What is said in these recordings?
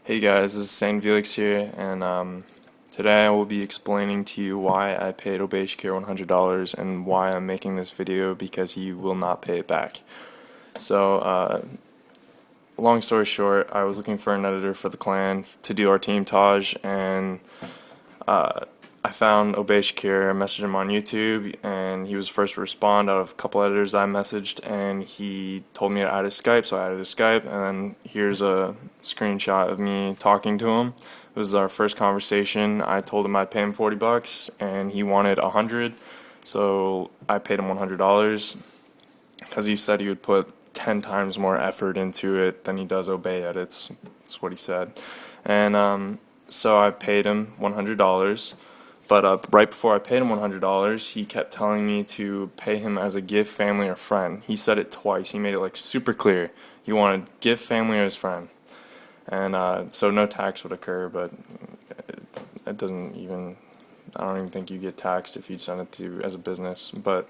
Hey guys, this is Saint Felix here, and today I will be explaining to you why I paid Shakir $100 and why I'm making this video because he will not pay it back. So, long story short, I was looking for an editor for the clan to do our team Taj, and I found Shakir, I messaged him on YouTube, and he was the first to respond out of a couple editors I messaged, and he told me to add his Skype, so I added his Skype, and then here's a screenshot of me talking to him. It was our first conversation. I told him I'd pay him $40, and he wanted $100, so I paid him $100, because he said he would put 10 times more effort into it than he does Obey edits. That's what he said. And so I paid him $100. But right before I paid him $100, he kept telling me to pay him as a gift, family, or friend. He said it twice. He made it like super clear. He wanted gift, family, or his friend. And so no tax would occur, but it doesn't even, I don't even think you get taxed if you send it to as a business. But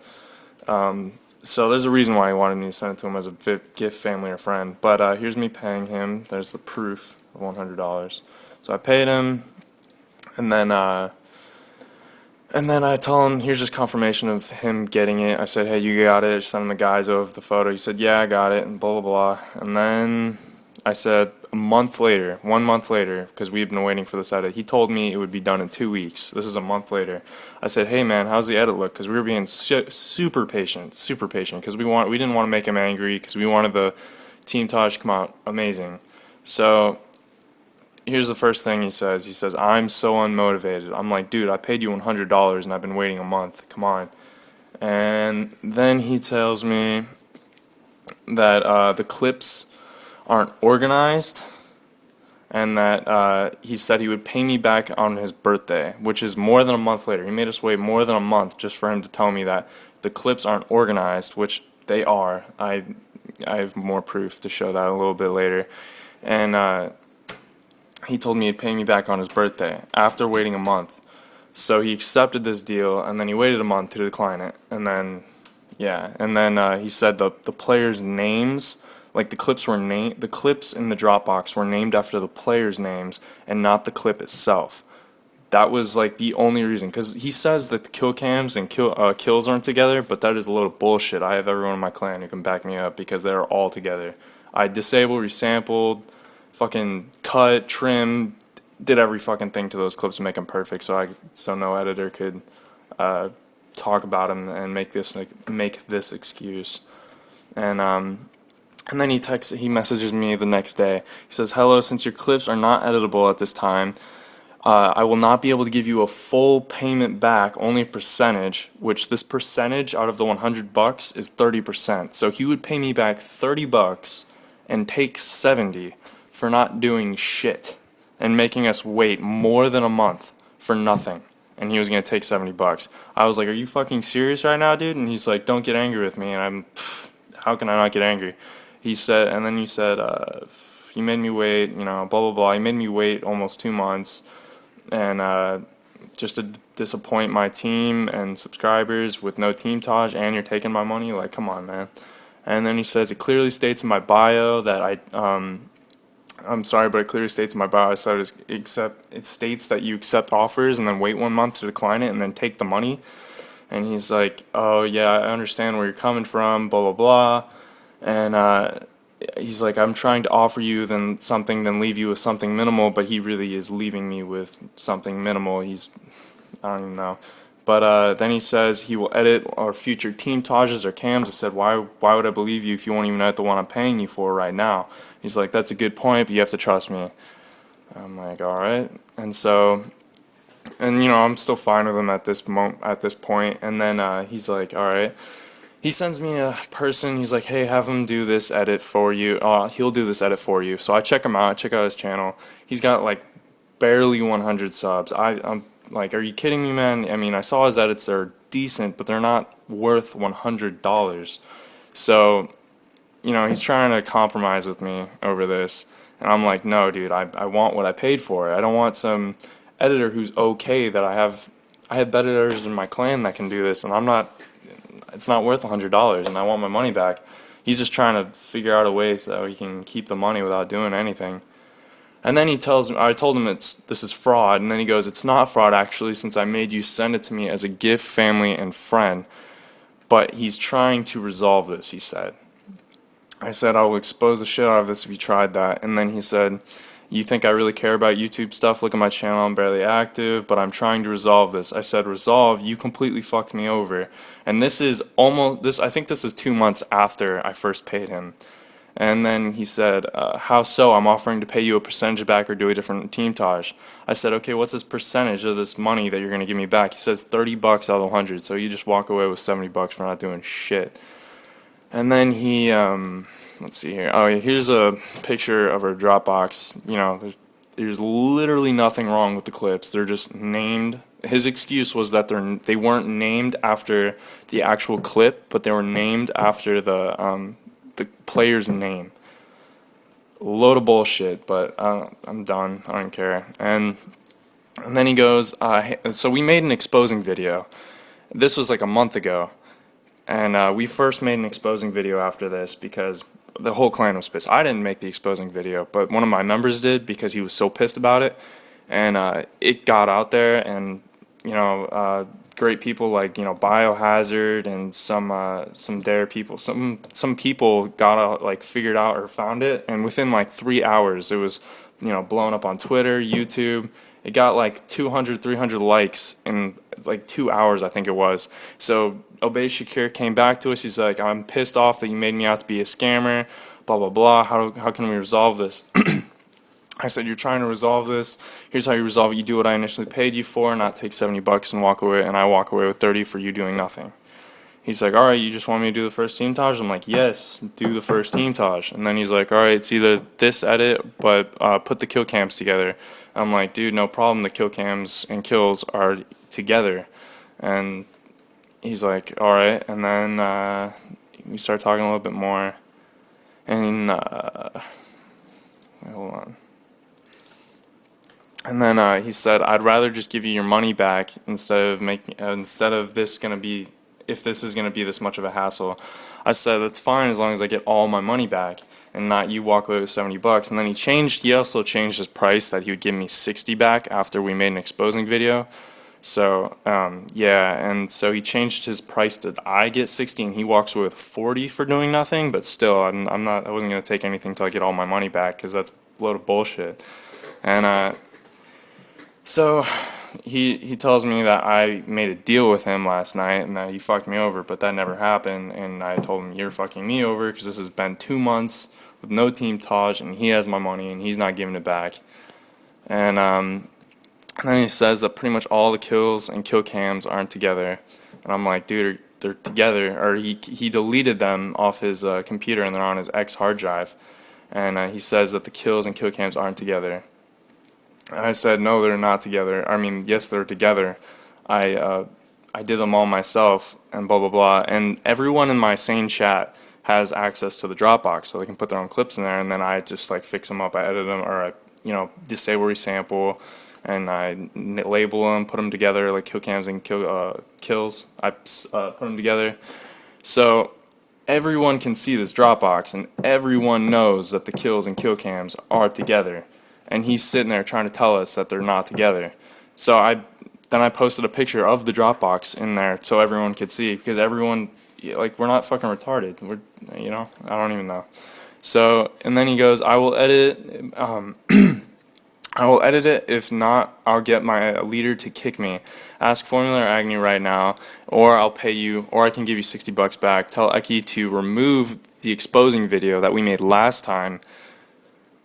so there's a reason why he wanted me to send it to him as a gift, family, or friend. But here's me paying him. There's the proof of $100. So I paid him, and then I tell him, here's just confirmation of him getting it. I said, hey, you got it. Just send him the guys over the photo. He said, yeah, I got it, and blah, blah, blah. And then I said, a month later, 1 month later, because we've been waiting for this edit, he told me it would be done in 2 weeks. This is a month later. I said, hey, man, how's the edit look? Because we were being super patient, because we didn't want to make him angry, because we wanted the Team Taj to come out amazing. So here's the first thing he says. He says, I'm so unmotivated. I'm like, dude, I paid you $100 and I've been waiting a month. Come on. And then he tells me that the clips aren't organized, and that he said he would pay me back on his birthday, which is more than a month later. He made us wait more than a month just for him to tell me that the clips aren't organized, which they are. I have more proof to show that a little bit later. And he told me he'd pay me back on his birthday after waiting a month. So he accepted this deal, and then he waited a month to decline it. And then, yeah, and then he said the players' names, like the clips were the clips in the Dropbox were named after the players' names and not the clip itself. That was like the only reason, because he says that the kill cams and kills aren't together, but that is a load of bullshit. I have everyone in my clan who can back me up because they're all together. I disabled, resampled, fucking cut, trim, did every fucking thing to those clips to make them perfect, so no editor could talk about them and make this excuse. And then he messages me the next day. He says, hello, since your clips are not editable at this time, I will not be able to give you a full payment back, only a percentage, which this percentage out of the $100 is 30%. So he would pay me back $30 and take 70 for not doing shit and making us wait more than a month for nothing, and he was gonna take $70. I was like, are you fucking serious right now, dude? And he's like, don't get angry with me. And how can I not get angry? He said, and then you said, you made me wait, you know, blah blah blah. He made me wait almost 2 months, and just to disappoint my team and subscribers with no Team Taj, and you're taking my money. Like, come on, man. And then he says, it clearly states in my bio that I'm sorry, but it clearly states in my bio, it states that you accept offers and then wait 1 month to decline it and then take the money. And he's like, oh yeah, I understand where you're coming from, blah blah blah. And he's like, I'm trying to offer you then leave you with something minimal, but he really is leaving me with something minimal. I don't even know. But then he says he will edit our future Team Tajas or cams. I said, why would I believe you if you won't even edit the one I'm paying you for right now? He's like, that's a good point, but you have to trust me. I'm like, all right. And so, and you know, I'm still fine with him at this point. And then he's like, all right. He sends me a person. He's like, hey, have him do this edit for you. He'll do this edit for you. So I check him out. I check out his channel. He's got like barely 100 subs. I'm like, are you kidding me, man? I mean, I saw his edits. They're decent, but they're not worth $100. So, you know, he's trying to compromise with me over this. And I'm like, no, dude, I want what I paid for. I don't want some editor who's okay that I have better editors in my clan that can do this, and it's not worth $100, and I want my money back. He's just trying to figure out a way so he can keep the money without doing anything. And then I told him this is fraud, and then he goes, it's not fraud actually, since I made you send it to me as a gift, family, and friend. But he's trying to resolve this, he said. I said, I will expose the shit out of this if you tried that. And then he said, you think I really care about YouTube stuff? Look at my channel, I'm barely active, but I'm trying to resolve this. I said, resolve? You completely fucked me over. And this is I think this is 2 months after I first paid him. And then he said, how so? I'm offering to pay you a percentage back or do a different team Taj. I said, okay, what's this percentage of this money that you're going to give me back? He says $30 out of 100, so you just walk away with $70 for not doing shit. And then he, let's see here. Oh, yeah, here's a picture of our Dropbox. You know, there's literally nothing wrong with the clips. They're just named. His excuse was that they weren't named after the actual clip, but they were named after the player's name. A load of bullshit, but I'm done. I don't care. And then he goes, so we made an exposing video. This was like a month ago. And we first made an exposing video after this because the whole clan was pissed. I didn't make the exposing video, but one of my members did because he was so pissed about it. And it got out there, and you know, great people like, you know, Biohazard and some Dare people, some people got out, like figured out or found it, and within like 3 hours it was, you know, blown up on Twitter, YouTube. It got like 200, 300 likes in like 2 hours, I think it was. So Obey Shakir came back to us. He's like, I'm pissed off that you made me out to be a scammer, blah, blah, blah. How can we resolve this? I said, you're trying to resolve this. Here's how you resolve it. You do what I initially paid you for, not take $70 and walk away, and I walk away with 30 for you doing nothing. He's like, all right, you just want me to do the first team Taj? I'm like, yes, do the first team Taj. And then he's like, all right, it's either this edit, but put the kill cams together. I'm like, dude, no problem. The kill cams and kills are together. And he's like, all right. And then we start talking a little bit more. And hold on. And then he said, I'd rather just give you your money back instead of this gonna be, if this is gonna be this much of a hassle. I said, that's fine as long as I get all my money back and not you walk away with $70. And then he also changed his price that he would give me 60 back after we made an exposing video. So yeah, and so he changed his price to I get 60 and he walks away with 40 for doing nothing. But still, I wasn't gonna take anything till I get all my money back because that's a load of bullshit. And so he tells me that I made a deal with him last night and that he fucked me over, but that never happened. And I told him, you're fucking me over because this has been 2 months with no team Taj and he has my money and he's not giving it back. And then he says that pretty much all the kills and kill cams aren't together. And I'm like, dude, they're together. Or he deleted them off his computer and they're on his X hard drive. And he says that the kills and kill cams aren't together. And I said, no, they're not together. I mean, yes, they're together. I did them all myself and blah, blah, blah. And everyone in my sane chat has access to the Dropbox, so they can put their own clips in there, and then I just like fix them up. I edit them, or I, you know, disable resample, and I label them, put them together, like kill cams and kills. I put them together. So everyone can see this Dropbox, and everyone knows that the kills and kill cams are together. And he's sitting there trying to tell us that they're not together. So then I posted a picture of the Dropbox in there so everyone could see, because everyone, like, we're not fucking retarded. We're, you know, I don't even know. So, and then he goes, I will edit it. If not, I'll get my leader to kick me. Ask Formula or Agnew right now, or I'll pay you, or I can give you $60 back. Tell Eki to remove the exposing video that we made last time,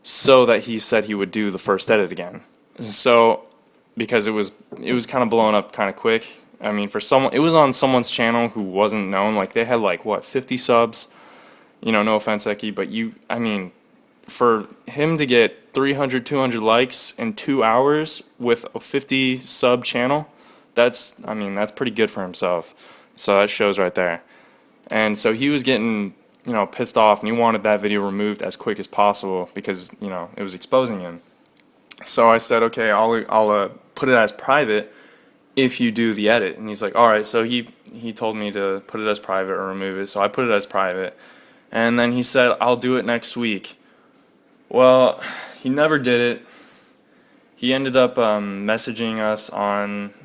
so that he said he would do the first edit again. So, because it was kind of blowing up kind of quick. I mean, for someone, it was on someone's channel who wasn't known. Like, they had like, what, 50 subs? You know, no offense, Eki, but I mean, for him to get 300, 200 likes in 2 hours with a 50 sub channel, that's pretty good for himself. So that shows right there. And so he was getting, you know, pissed off, and he wanted that video removed as quick as possible because, you know, it was exposing him. So I said, okay, I'll put it as private if you do the edit. And he's like, all right. So he told me to put it as private or remove it. So I put it as private, and then he said, I'll do it next week. Well, he never did it. he ended up messaging us on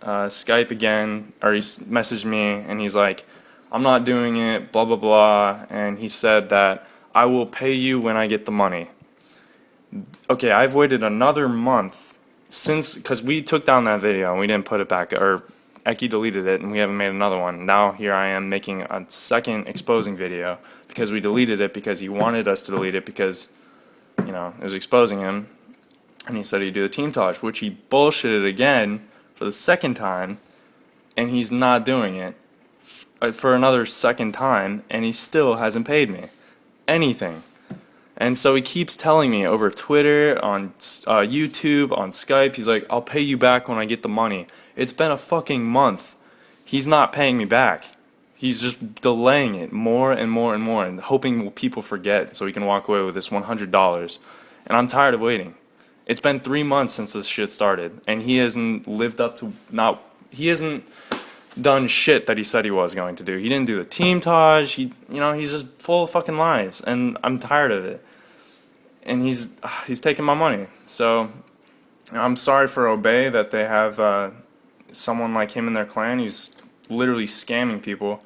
Skype again, or he messaged me and he's like, I'm not doing it, blah blah blah, and he said that I will pay you when I get the money. Okay, I've waited another month since, because we took down that video and we didn't put it back, or Eki deleted it and we haven't made another one. Now here I am making a second exposing video because we deleted it because he wanted us to delete it because, you know, it was exposing him. And he said he'd do the team Taj, which he bullshitted again for the second time, and he's not doing it for another second time, and he still hasn't paid me anything. And so he keeps telling me over Twitter, on YouTube, on Skype, he's like, I'll pay you back when I get the money. It's been a fucking month. He's not paying me back. He's just delaying it more and more and more and hoping people forget so he can walk away with this $100. And I'm tired of waiting. It's been 3 months since this shit started, and he hasn't lived up to he hasn't done shit that he said he was going to do. He didn't do the team Taj. He's just full of fucking lies, and I'm tired of it. And he's taking my money. So I'm sorry for Obey that they have someone like him in their clan who's literally scamming people,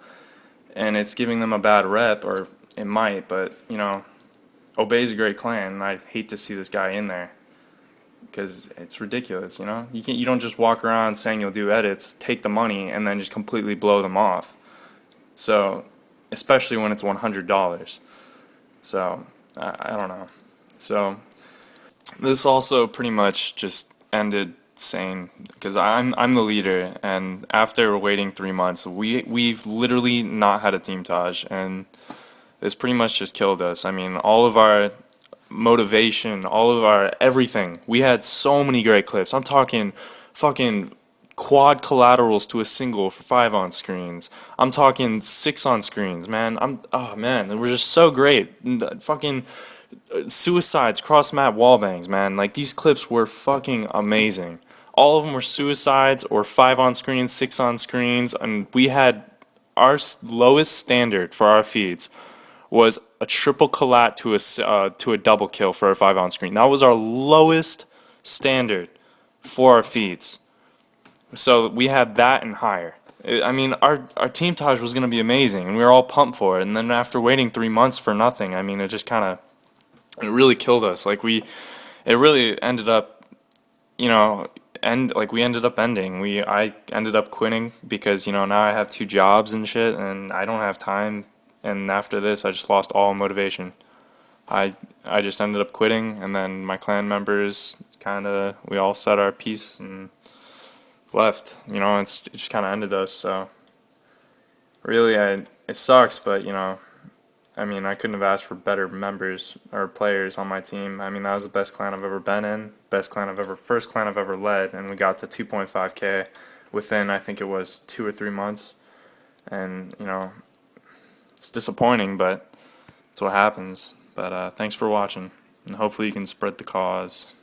and it's giving them a bad rep, or it might. But Obey's a great clan, and I hate to see this guy in there because it's ridiculous. You don't just walk around saying you'll do edits, take the money, and then just completely blow them off. So especially when it's $100. So I don't know. So this also pretty much just ended saying, because I'm the leader, and after waiting 3 months, we've literally not had a team Taj, and this pretty much just killed us. I mean, all of our motivation, all of our everything. We had so many great clips. I'm talking fucking quad collaterals to a single for 5 on screens. I'm talking 6 on screens, man. Oh man, they were just so great. Fucking suicides, cross map wall bangs, man. Like, these clips were fucking amazing. All of them were suicides or 5 on screens, 6 on screens, and we had our lowest standard for our feeds was a triple collat to a double kill for a 5 on screen. That was our lowest standard for our feeds. So we had that and higher. I mean, our team Taj was going to be amazing, and we were all pumped for it. And then after waiting 3 months for nothing, I mean, it just kind of, it really killed us. Like, it really ended up, we ended up ending. I ended up quitting because, now I have 2 jobs and shit, and I don't have time. And after this, I just lost all motivation. I just ended up quitting, and then my clan members we all said our piece and left. It just kind of ended us. So really, it sucks, but I mean, I couldn't have asked for better members or players on my team. I mean, that was the best clan I've ever been in, first clan I've ever led, and we got to 2.5K within, I think it was 2 or 3 months. And it's disappointing, but it's what happens. But thanks for watching, and hopefully you can spread the cause.